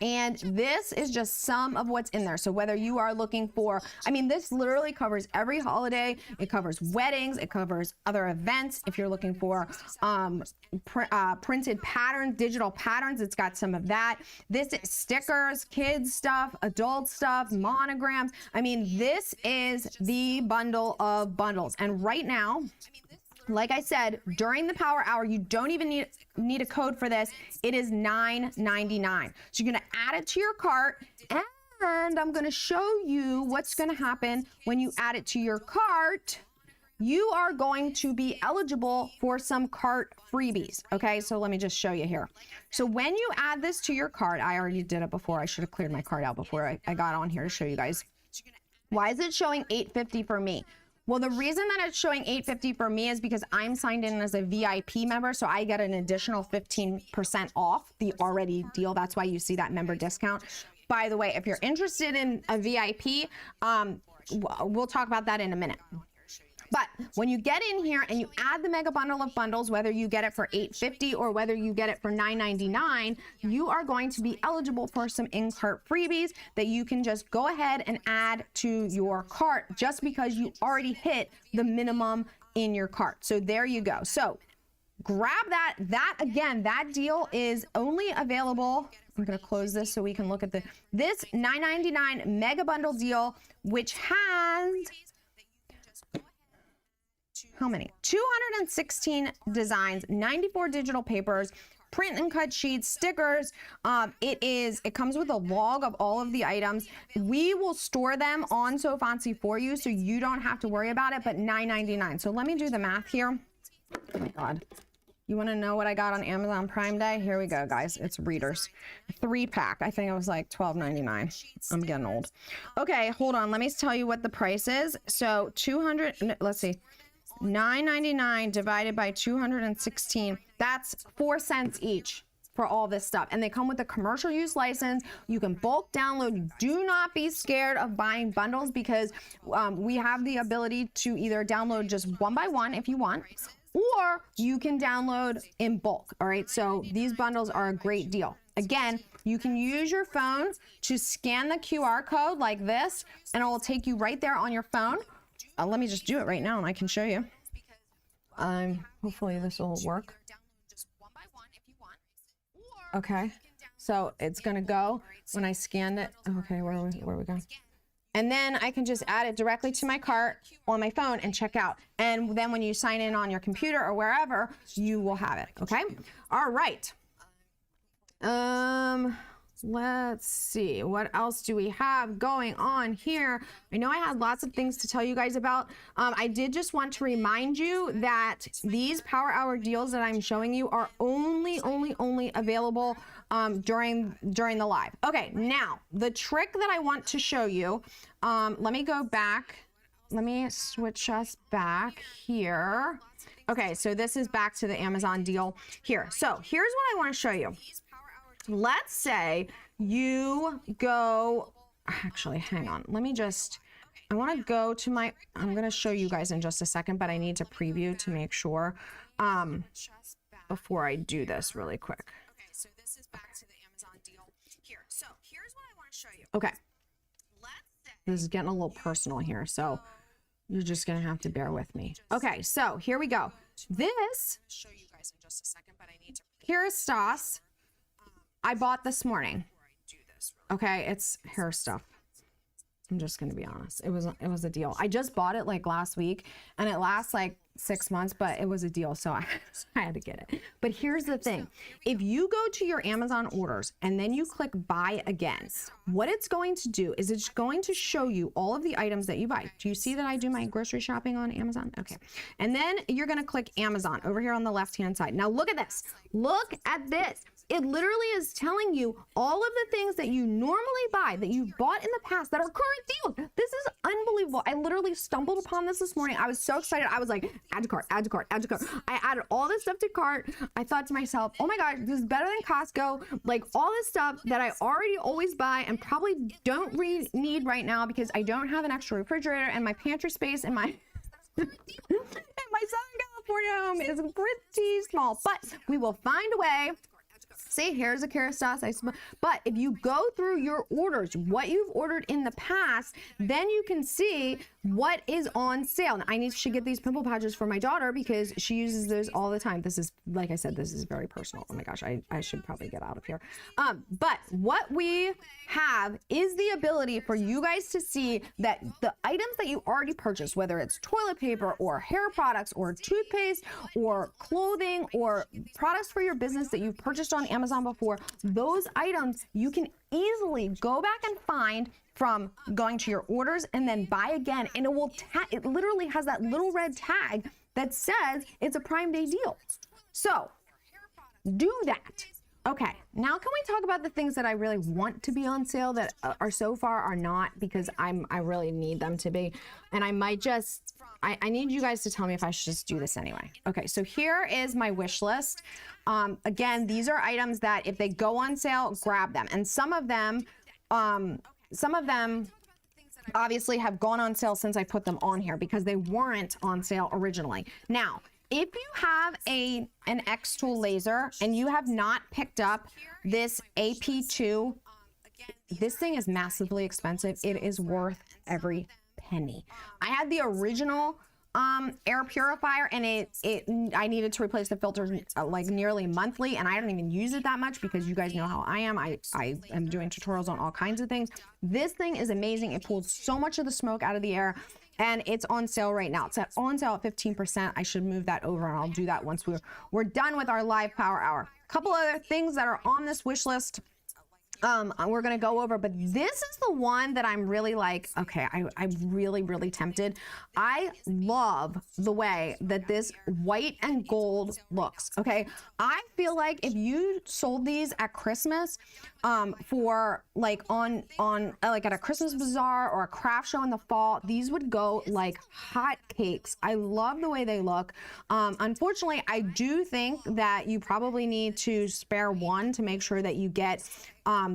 And this is just some of what's in there. So whether you are looking for, I mean, this literally covers every holiday. It covers weddings. It covers other events. If you're looking for printed patterns, digital patterns, it's got some of that. This is stickers, kids stuff, adult stuff, monograms. I mean, this is the bundle of bundles. And right now, like I said, during the Power Hour, you don't even need a code for this. It is $9.99. So you're going to add it to your cart, and I'm going to show you what's going to happen when you add it to your cart. You are going to be eligible for some cart freebies. Okay, so let me just show you here. So when you add this to your cart, I already did it before. I should have cleared my cart out before I got on here to show you guys. Why is it showing $8.50 for me? Well, the reason that it's showing $8.50 for me is because I'm signed in as a VIP member, so I get an additional 15% off the already deal. That's why you see that member discount. By the way, if you're interested in a VIP, we'll talk about that in a minute. But when you get in here and you add the mega bundle of bundles, whether you get it for $8.50 or whether you get it for $9.99, you are going to be eligible for some in-cart freebies that you can just go ahead and add to your cart just because you already hit the minimum in your cart. So there you go. So grab that. Again, that deal is only available. I'm going to close this so we can look at this $9.99 mega bundle deal, which has how many? 216 designs, 94 digital papers, print and cut sheets, stickers. It comes with a log of all of the items. We will store them on So Fancy for you, so you don't have to worry about it, but $9.99. So let me do the math here. Oh my God. You want to know what I got on Amazon Prime Day? Here we go, guys. It's Readers. 3-pack. I think it was like $12.99. I'm getting old. Okay, hold on. Let me tell you what the price is. So let's see. $9.99 divided by 216. That's 4 cents each for all this stuff. And they come with a commercial use license. You can bulk download. Do not be scared of buying bundles because we have the ability to either download just one by one if you want, or you can download in bulk. All right. So these bundles are a great deal. Again, you can use your phone to scan the QR code like this, and it will take you right there on your phone. Let me just do it right now and I can show you. Hopefully this will work. Okay, so it's gonna go when I scanned it. Okay, where we go? And then I can just add it directly to my cart on my phone and check out. And then when you sign in on your computer or wherever, you will have it, okay? All right. Let's see, what else do we have going on here? I know I had lots of things to tell you guys about. I did just want to remind you that these Power Hour deals that I'm showing you are only available during the live. Okay, now the trick that I want to show you, let me go back. Let me switch us back here. Okay, so this is back to the Amazon deal here. So here's what I want to show you. Let's say you go, actually, hang on. I want to go to I'm going to show you guys in just a second, but I need to preview to make sure. before I do this really quick. Okay, so this is back to the Amazon deal here. So here's what I want to show you. Okay. This is getting a little personal here, so you're just gonna have to bear with me. Okay, so here we go. This, show you guys in just a second, but I need to. Here is Stas. I bought this morning. Okay, it's hair stuff. I'm just gonna be honest. It was a deal. I just bought it like last week, and it lasts like 6 months, but it was a deal, so I had to get it. But here's the thing: if you go to your Amazon orders and then you click buy again, what it's going to do is it's going to show you all of the items that you buy. Do you see that I do my grocery shopping on Amazon? Okay, and then you're gonna click Amazon over here on the left hand side. Now look at this. Look at this. It literally is telling you all of the things that you normally buy, that you've bought in the past, that are current deals. This is unbelievable. I literally stumbled upon this morning. I was so excited. I was like, add to cart, add to cart, add to cart. I added all this stuff to cart. I thought to myself, oh my God, this is better than Costco. Like all this stuff that I already always buy and probably don't need right now because I don't have an extra refrigerator, and my pantry space in my and my Southern California home is pretty small, but we will find a way. See, here's a Kerastase. But if you go through your orders, what you've ordered in the past, then you can see what is on sale. And I should get these pimple patches for my daughter because she uses those all the time. This is, like I said, this is very personal. Oh my gosh, I should probably get out of here. But what we have is the ability for you guys to see that the items that you already purchased, whether it's toilet paper or hair products or toothpaste or clothing or products for your business that you've purchased on Amazon before, those items you can easily go back and find from going to your orders and then buy again, and it literally has that little red tag that says it's a Prime Day deal. So do that. Okay, now can we talk about the things that I really want to be on sale that are so far are not, because I really need them to be, and I might just I need you guys to tell me if I should just do this anyway. Okay, so here is my wish list. Again, these are items that if they go on sale, grab them. And some of them obviously have gone on sale since I put them on here because they weren't on sale originally. Now, if you have an X-Tool laser and you have not picked up this AP2, this thing is massively expensive. It is worth every penny. I had the original air purifier, and I needed to replace the filters like nearly monthly, and I don't even use it that much because you guys know how I am. I am doing tutorials on all kinds of things. This thing is amazing. It pulls so much of the smoke out of the air, and it's on sale right now. It's on sale at 15%. I should move that over, and I'll do that once we're done with our live power hour. A couple other things that are on this wish list we're gonna go over, but this is the one that I'm really like, okay, I'm really tempted. I love the way that this white and gold looks. Okay, I feel like if you sold these at Christmas for like on like at a Christmas bazaar or a craft show in the fall, these would go like hot cakes. I love the way they look. Unfortunately, I do think that you probably need to spare one to make sure that you get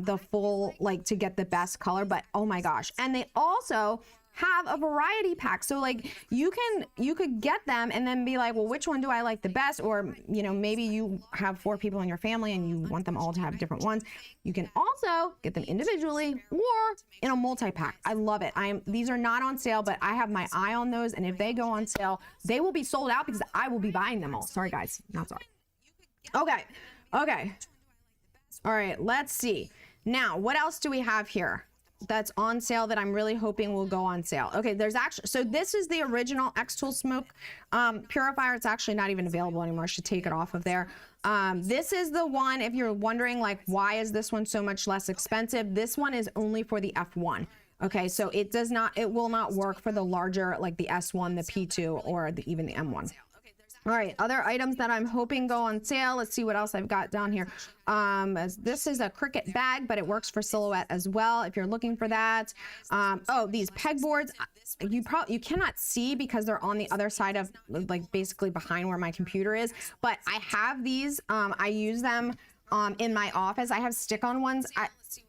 the full, like, to get the best color. But oh my gosh, and they also have a variety pack, so like you could get them and then be like, well, which one do I like the best? Or, you know, maybe you have 4 people in your family and you want them all to have different ones. You can also get them individually or in a multi-pack. I love it. These are not on sale, but I have my eye on those, and if they go on sale, they will be sold out because I will be buying them all. Sorry guys, not sorry. Okay, all right, let's see. Now, what else do we have here that's on sale that I'm really hoping will go on sale? Okay, there's actually, so this is the original X-Tool smoke purifier. It's actually not even available anymore. I should take it off of there. This is the one, if you're wondering, like, why is this one so much less expensive? This one is only for the F1. Okay, so it will not work for the larger, like the S1, the P2, or even the M1. All right, other items that I'm hoping go on sale. Let's see what else I've got down here. This is a Cricut bag, but it works for silhouette as well if you're looking for that. Oh, these pegboards, you cannot see because they're on the other side of, like, basically behind where my computer is. But I have these. I use them in my office. I have stick-on ones.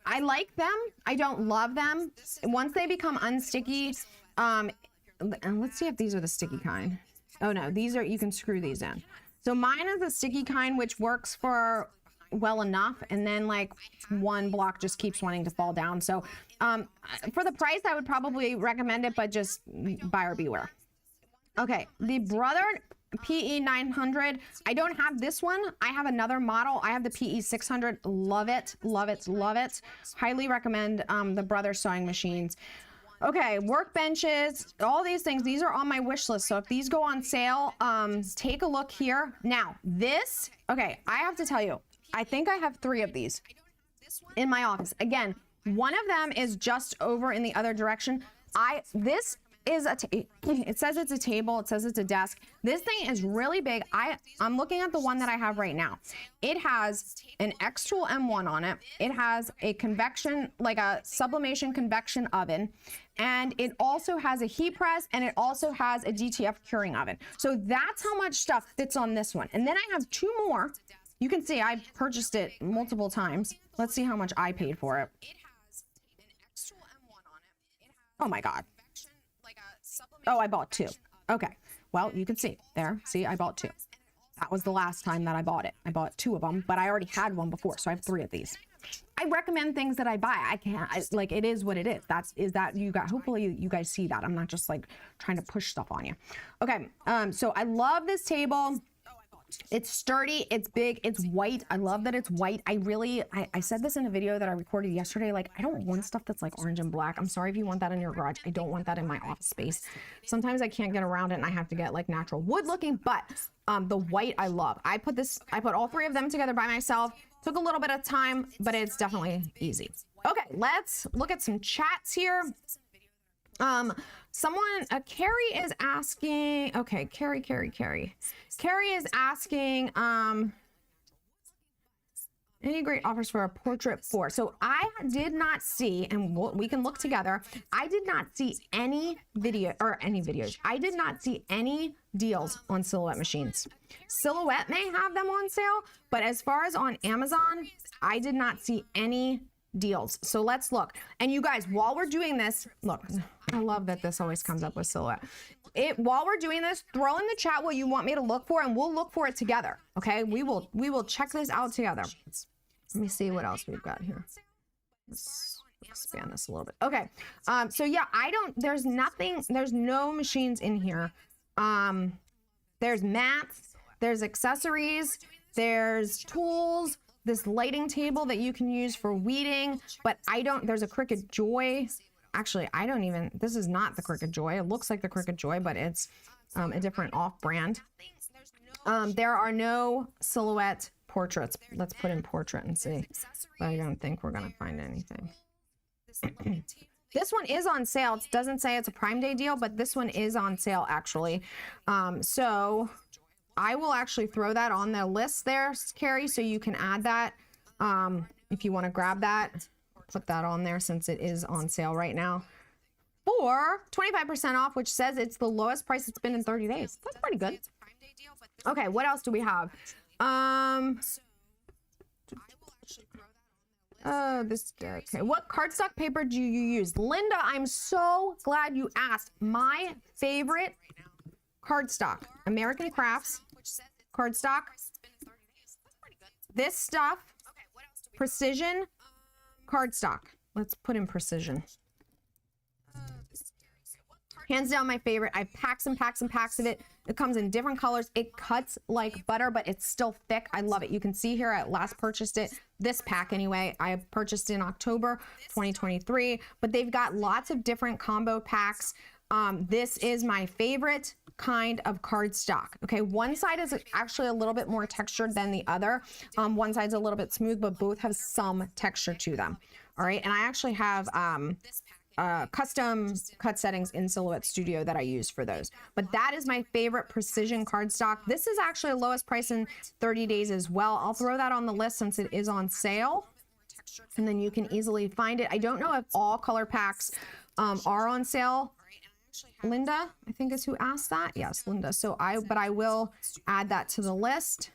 I like them. I don't love them. Once they become unsticky, and let's see if these are the sticky kind. Oh no, these are, you can screw these in. So mine is a sticky kind, which works for well enough, and then like one block just keeps wanting to fall down. So for the price, I would probably recommend it, but just buyer beware. Okay, the Brother PE 900. I don't have this one. I have another model. I have the PE 600. Love it, love it, love it. Highly recommend the Brother sewing machines. Okay, workbenches, all these things. These are on my wish list. So if these go on sale, take a look here. Now, this, okay, I have to tell you, I think I have 3 of these in my office. Again, one of them is just over in the other direction. This is it says it's a table, it says it's a desk. This thing is really big. I'm looking at the one that I have right now. It has an X-Tool M1 on it. It has a convection, like a sublimation convection oven, and it also has a heat press, and it also has a DTF curing oven. So that's how much stuff fits on this one. And then I have 2 more. You can see I purchased it multiple times. Let's see how much I paid for it. Oh my God. Oh, I bought 2. Okay. Well, you can see there. See, I bought 2. That was the last time that I bought it. I bought 2 of them, but I already had one before, so I have 3 of these. I recommend things that I buy. I can't, like, it is what it is. Hopefully you guys see that. I'm not just like trying to push stuff on you. Okay. So I love this table. It's sturdy, it's big, it's white. I love that it's white. I said this in a video that I recorded yesterday, like, I don't want stuff that's like orange and black. I'm sorry if you want that in your garage. I don't want that in my office space. Sometimes I can't get around it and I have to get like natural wood looking, but the white I love. I put all 3 of them together by myself. Took a little bit of time, but it's definitely easy. Okay, let's look at some chats here. Carrie is asking, okay, Carrie is asking, any great offers for a portrait for? So I did not see, and we can look together. I did not see any videos. I did not see any deals on Silhouette machines. Silhouette may have them on sale, but as far as on Amazon, I did not see any deals. So let's look. And you guys, while we're doing this, look, I love that this always comes up with Silhouette. While we're doing this, throw in the chat what you want me to look for, and we'll look for it together. Okay, we will check this out together. Let me see what else we've got here. Let's expand this a little bit. Okay, so yeah, there's no machines in here. There's mats, there's accessories, there's tools, this lighting table that you can use for weeding, but there's a Cricut Joy. Actually, this is not the Cricut Joy. It looks like the Cricut Joy, but it's a different off-brand. There are no Silhouette portraits. Let's put in portrait and see. But I don't think we're gonna find anything. This one is on sale. It doesn't say it's a Prime Day deal, but this one is on sale actually. So I will actually throw that on the list there, Carrie, so you can add that. If you want to grab that, put that on there since it is on sale right now for 25% off, which says it's the lowest price it's been in 30 days. That's pretty good. Okay, what else do we have? Okay. What cardstock paper do you use? Linda, I'm so glad you asked. My favorite cardstock, American Crafts cardstock. This stuff, Precision cardstock. Let's put in Precision. Hands down my favorite. I have packs and packs and packs of it. It comes in different colors. It cuts like butter, but it's still thick. I love it. You can see here I last purchased it, this pack anyway. I purchased in October 2023, but they've got lots of different combo packs. This is my favorite kind of cardstock. Okay, one side is actually a little bit more textured than the other. One side's a little bit smooth, but both have some texture to them. All right, and I actually have custom cut settings in Silhouette Studio that I use for those. But that is my favorite Precision cardstock. This is actually the lowest price in 30 days as well. I'll throw that on the list since it is on sale, and then you can easily find it. I don't know if all color packs are on sale. Linda, I think is who asked that. Yes, Linda. So I will add that to the list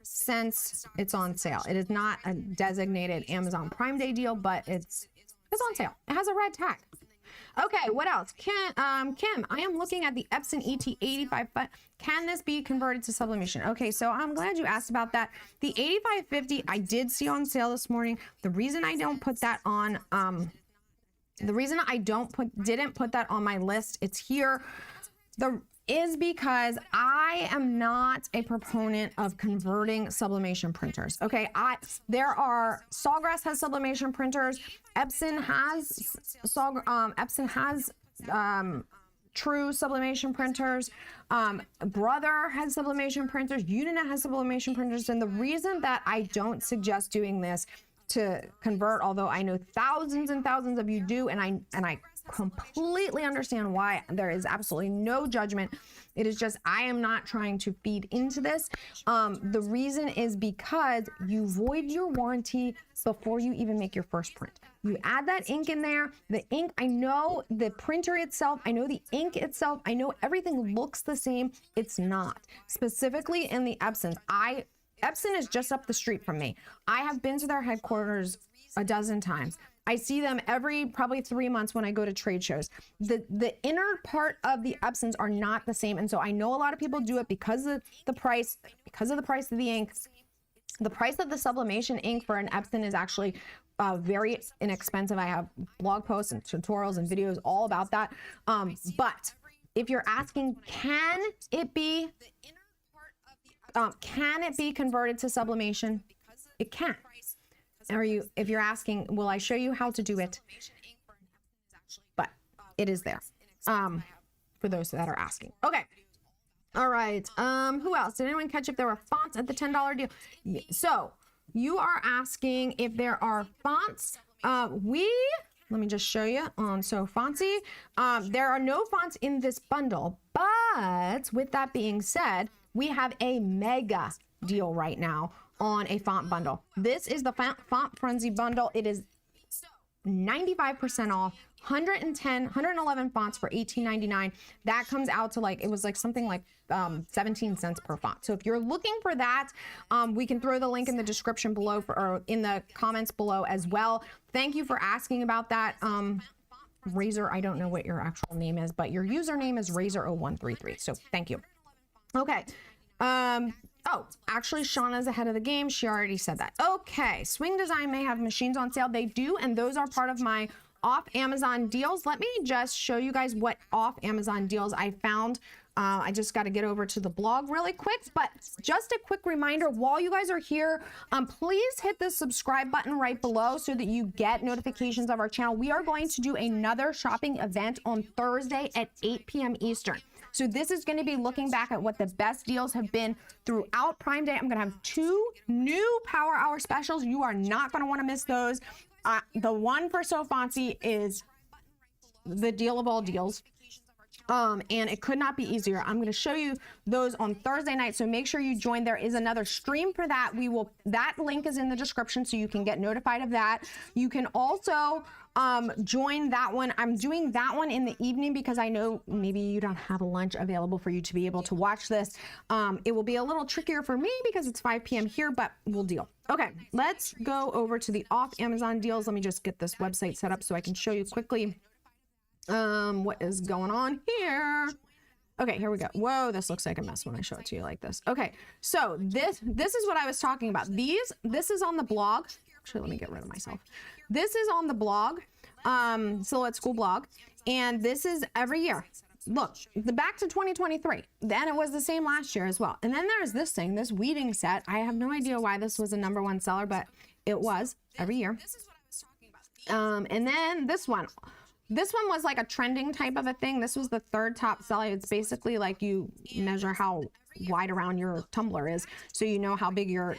since it's on sale. It is not a designated Amazon Prime Day deal, but it's on sale. It has a red tag. Okay, what else? Kim, I am looking at the Epson ET85, but can this be converted to sublimation? Okay, so I'm glad you asked about that. The 8550 I did see on sale this morning. The reason I don't put that on, the reason I didn't put that on my list, it's here, is because I am not a proponent of converting sublimation printers. Okay, Sawgrass has sublimation printers. Epson has true sublimation printers. Brother has sublimation printers. Uninet has sublimation printers. And the reason that I don't suggest doing this to convert, although I know thousands and thousands of you do, and I completely understand why, there is absolutely no judgment. It is just, I am not trying to feed into this. The reason is because you void your warranty before you even make your first print. You add that ink in there, the ink, I know the printer itself, I know the ink itself, I know everything looks the same. It's not. Specifically in the Epsons, Epson is just up the street from me. I have been to their headquarters a dozen times. I see them every probably 3 months when I go to trade shows. The inner part of the Epsons are not the same. And so I know a lot of people do it because of the price of the ink. The price of the sublimation ink for an Epson is actually very inexpensive. I have blog posts and tutorials and videos all about that. But if you're asking, can it be converted to sublimation? It can. If you're asking, will I show you how to do it? But it is there, for those that are asking. Okay. All right. Who else? Did anyone catch if there were fonts at the $10 deal? Yeah. So you are asking if there are fonts. Let me just show you on Fontsy. There are no fonts in this bundle, but with that being said, we have a mega deal right now on a font bundle. This is the Font Frenzy bundle. It is 95% off, 111 fonts for $18.99. That comes out to it was something like 17 cents per font. So if you're looking for that, we can throw the link in the description below or in the comments below as well. Thank you for asking about that. Razor, I don't know what your actual name is, but your username is Razor0133. So thank you. Okay. Oh, actually, Shauna's ahead of the game. She already said that. Okay, Swing Design may have machines on sale. They do, and those are part of my off Amazon deals. Let me just show you guys what off Amazon deals I found. I just got to get over to the blog really quick, but just a quick reminder while you guys are here, please hit the subscribe button right below so that you get notifications of our channel. We are going to do another shopping event on Thursday at 8 p.m. Eastern. So this is going to be looking back at what the best deals have been throughout Prime Day. I'm going to have 2 new Power Hour specials. You are not going to want to miss those. The one for So Fancy is the deal of all deals. And it could not be easier. I'm going to show you those on Thursday night. So make sure you join. There is another stream for that. That link is in the description so you can get notified of that. You can also join that one. I'm doing that one in the evening because I know maybe you don't have a lunch available for you to be able to watch this. It will be a little trickier for me because it's 5 p.m. here, but we'll deal. Okay, let's go over to the off Amazon deals. Let me just get this website set up so I can show you quickly what is going on here. Okay, here we go. Whoa, this looks like a mess when I show it to you like this. Okay, so this is what I was talking about. This is on the blog. Actually, let me get rid of myself. This is on the blog, Silhouette School blog, and this is every year. Look, back to 2023. Then it was the same last year as well. And then there's this thing, this weeding set. I have no idea why this was a #1 seller, but it was every year. And then this one. This one was like a trending type of a thing. This was the 3rd top seller. It's basically like you measure how wide around your tumbler is so you know how big your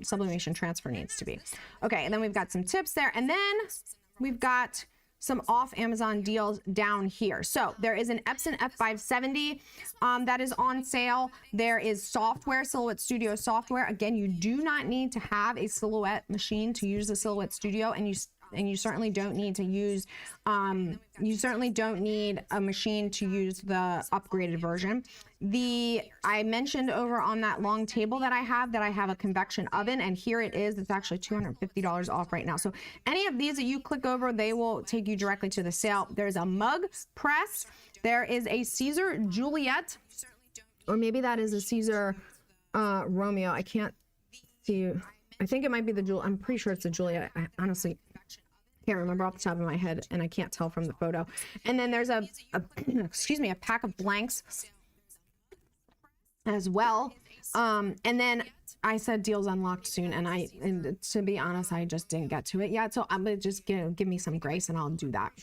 sublimation transfer needs to be. Okay, and then we've got some tips there. And then we've got some off Amazon deals down here. So there is an Epson F570 that is on sale. There is software, Silhouette Studio software. Again, you do not need to have a Silhouette machine to use the Silhouette Studio, and and you certainly don't need to use, you certainly don't need a machine to use the upgraded version. I mentioned over on that long table that I have a convection oven, and here it is. It's actually $250 off right now. So any of these that you click over, they will take you directly to the sale. There's a mug press. There is a Caesar Juliet, or maybe that is a Caesar Romeo. I can't see. I think it might be the Juliet. I'm pretty sure it's the Juliet. I honestly can't remember off the top of my head, and I can't tell from the photo. And then there's a excuse me, a pack of blanks as well. And then I said deals unlocked soon, and to be honest, I just didn't get to it yet. So I'm gonna just give me some grace, and I'll do that.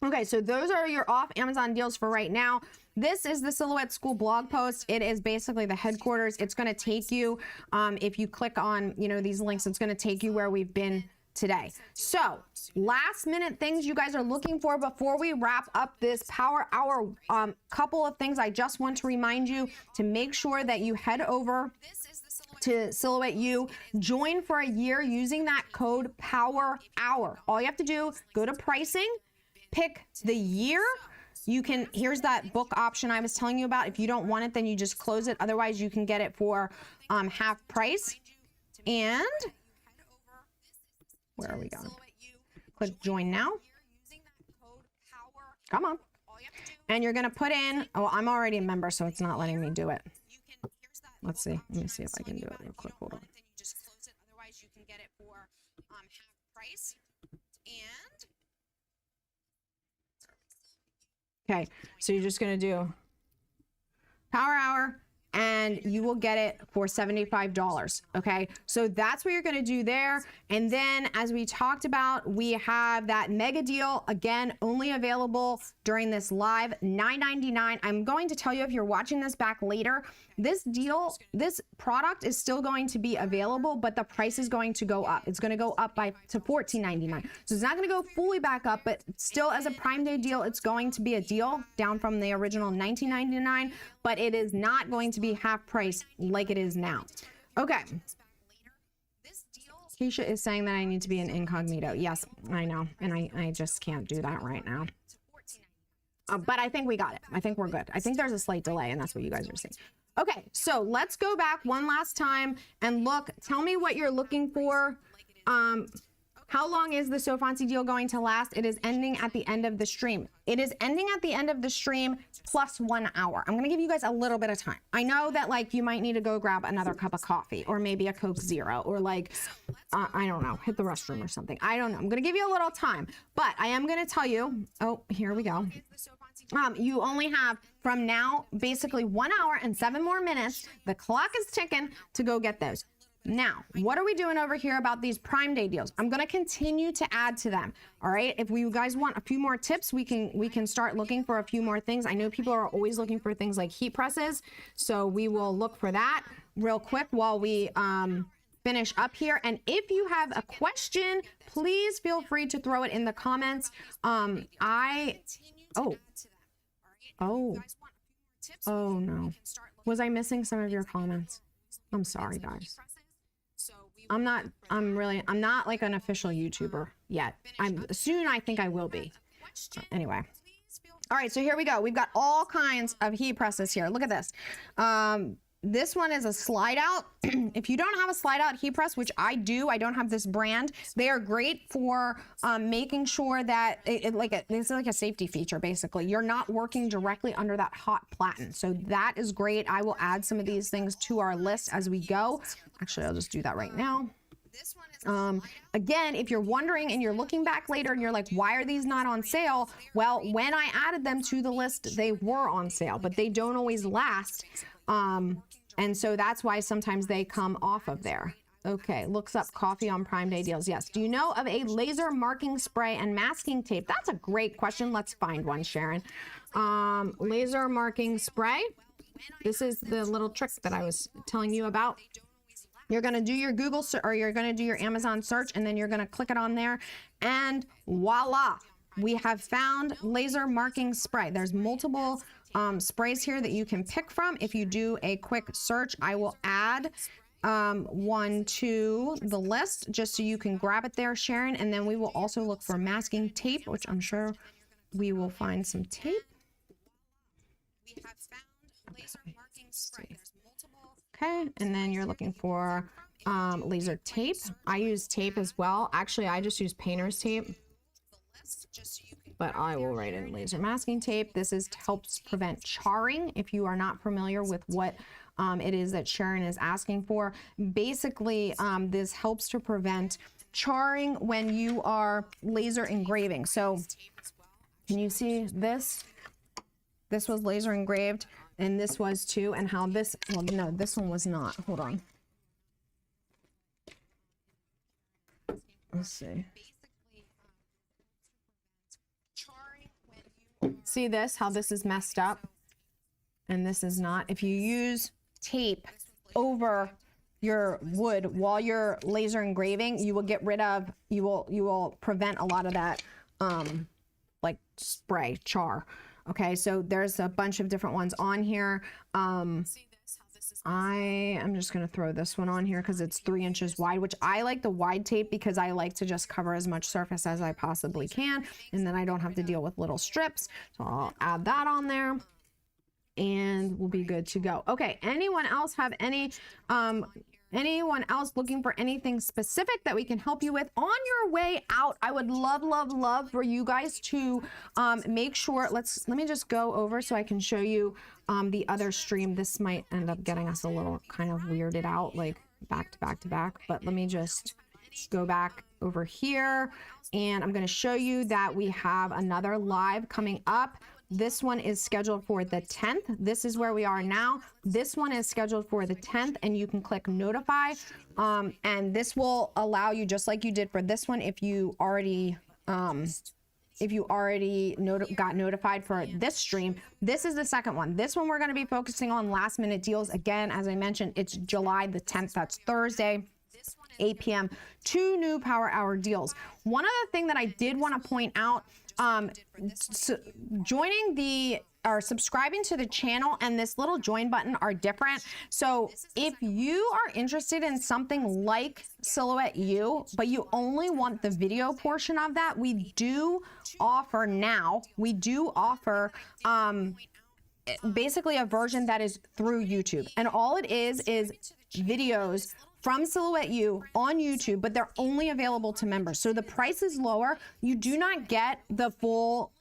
Okay, so those are your off Amazon deals for right now. This is the Silhouette School blog post. It is basically the headquarters. It's going to take you, if you click on, these links, it's going to take you where we've been today. So last minute things you guys are looking for before we wrap up this Power Hour. Couple of things I just want to remind you to make sure that you head over to Silhouette U, join for a year using that code Power Hour. All you have to do, go to pricing, pick the year. Here's that book option I was telling you about. If you don't want it, then you just close it. Otherwise, you can get it for half price. And where are we going? Click join now. Come on. And you're going to put in, oh, I'm already a member, so it's not letting me do it. Let's see. Let me see if I can do it real quick. Hold on. Otherwise, you can get it for half price. And okay, so you're just going to do Power Hour, and you will get it for $75. Okay, so that's what you're going to do there. And then, as we talked about, we have that mega deal, again, only available during this live, $9.99. I'm going to tell you, if you're watching this back later, this product is still going to be available, but the price is going to go up. It's going to go up to $14.99. So it's not going to go fully back up, but still, as a Prime Day deal, it's going to be a deal down from the original $19.99, but it is not going to be half price like it is now. Okay. Keisha is saying that I need to be an incognito. Yes, I know. And I just can't do that right now. But I think we got it. I think we're good. I think there's a slight delay, and that's what you guys are seeing. Okay, so let's go back one last time and look. Tell me what you're looking for. How long is the So Fancy deal going to last? It is ending at the end of the stream. It is ending at the end of the stream plus 1 hour. I'm gonna give you guys a little bit of time. I know that you might need to go grab another cup of coffee, or maybe a Coke Zero, or I don't know, hit the restroom or something. I don't know. I'm gonna give you a little time, but I am gonna tell you, oh, here we go. You only have from now basically 1 hour and 7 more minutes. The clock is ticking to go get those. Now, what are we doing over here about these Prime Day deals? I'm going to continue to add to them. All right. If you guys want a few more tips, we can start looking for a few more things. I know people are always looking for things like heat presses, so we will look for that real quick while we finish up here. And if you have a question, please feel free to throw it in the comments. Oh no. Was I missing some of your comments? I'm sorry, guys. I'm not like an official YouTuber yet. Soon I think I will be. Anyway. All right, so here we go. We've got all kinds of heat presses here. Look at this. This one is a slide out. If you don't have a slide out heat press, which I do, I don't have this brand. They are great for making sure that it's like a safety feature, basically. You're not working directly under that hot platen. So that is great. I will add some of these things to our list as we go. Actually, I'll just do that right now. Again, if you're wondering and you're looking back later and you're like, why are these not on sale? Well, when I added them to the list, they were on sale, but they don't always last. And so that's why sometimes they come off of there. Okay, looks up coffee on Prime Day deals. Yes. Do you know of a laser marking spray and masking tape? That's a great question. Let's find one, Sharon. Laser marking spray. This is the little trick that I was telling you about. You're going to do your Google or you're going to do your Amazon search, and then you're going to click it on there, and voila, we have found laser marking spray. There's multiple sprays here that you can pick from. If you do a quick search, I will add one to the list just so you can grab it there, Sharon. And then we will also look for masking tape, which I'm sure we will find some tape. Okay, and then you're looking for laser tape. I use tape as well. Actually, I just use painter's tape, but I will write in laser masking tape. This helps prevent charring. If you are not familiar with what it is that Sharon is asking for, basically this helps to prevent charring when you are laser engraving. So can you see this? This was laser engraved, and this was too, and how this, well, no, this one was not. Hold on. Let's see. See this, how this is messed up and this is not. If you use tape over your wood while you're laser engraving, you will get rid of, you will prevent a lot of that like spray char. Okay, so there's a bunch of different ones on here. I am just going to throw this one on here because it's 3 inches wide, which I like the wide tape because I like to just cover as much surface as I possibly can, and then I don't have to deal with little strips. So I'll add that on there and we'll be good to go. Okay, anyone else have anyone else looking for anything specific that we can help you with on your way out? I would love for you guys to make sure, let me just go over so I can show you the other stream. This might end up getting us a little kind of weirded out, like back to back to back, but let me just go back over here and I'm going to show you that we have another live coming up. This one is scheduled for the 10th. This is where we are now. This one is scheduled for the 10th, and you can click notify. And this will allow you, just like you did for this one, if you already got notified for this stream. This is the second one. This one we're going to be focusing on last minute deals. Again, as I mentioned, it's July the 10th. That's Thursday, 8 p.m. 2 new Power Hour deals. One other thing that I did want to point out, joining or subscribing to the channel and this little join button are different. So if you are interested in something like Silhouette You, but you only want the video portion of that, we do offer basically a version that is through YouTube. And all it is videos from Silhouette You on YouTube, but they're only available to members. So the price is lower. You do not get the full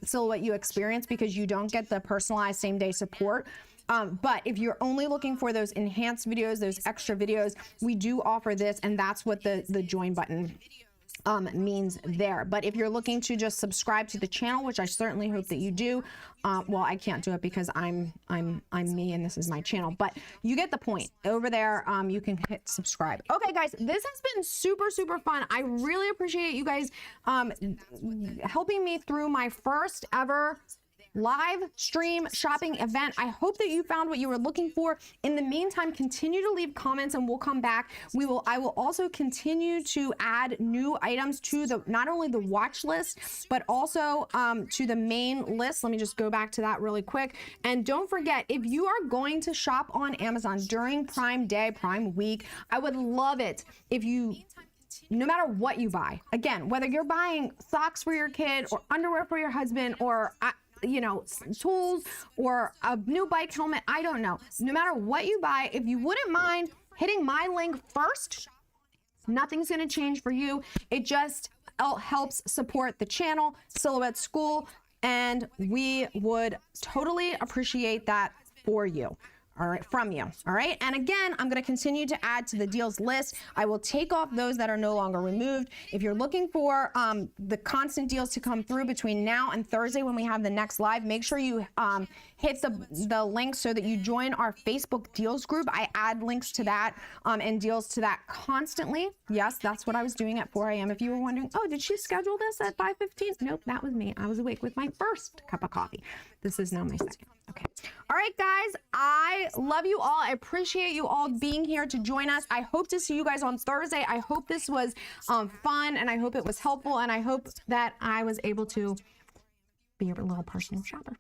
Silhouette You experience because you don't get the personalized same-day support. But if you're only looking for those enhanced videos, those extra videos, we do offer this, and that's what the join button means there. But if you're looking to just subscribe to the channel, which I certainly hope that you do, well, I can't do it because I'm me and this is my channel, but you get the point. Over there, you can hit subscribe. Okay, guys, this has been super fun. I really appreciate you guys helping me through my first ever live stream shopping event. I hope that you found what you were looking for. In the meantime, continue to leave comments and we'll come back. I will also continue to add new items to not only the watch list, but also to the main list. Let me just go back to that really quick. And don't forget, if you are going to shop on Amazon during Prime Day, Prime Week, I would love it if you, no matter what you buy, again, whether you're buying socks for your kid or underwear for your husband or tools or a new bike helmet, I don't know. No matter what you buy, if you wouldn't mind hitting my link first, nothing's going to change for you. It just helps support the channel, Silhouette School, and we would totally appreciate that for you. All right, from you. All right. And again, I'm going to continue to add to the deals list. I will take off those that are no longer removed. If you're looking for the constant deals to come through between now and Thursday when we have the next live, make sure you hit the link so that you join our Facebook deals group. I add links to that and deals to that constantly. Yes, that's what I was doing at 4 a.m. If you were wondering, oh, did she schedule this at 5:15? Nope, that was me. I was awake with my first cup of coffee. This is now my second. Okay. All right, guys, I love you all. I appreciate you all being here to join us. I hope to see you guys on Thursday. I hope this was fun, and I hope it was helpful, and I hope that I was able to be your little personal shopper.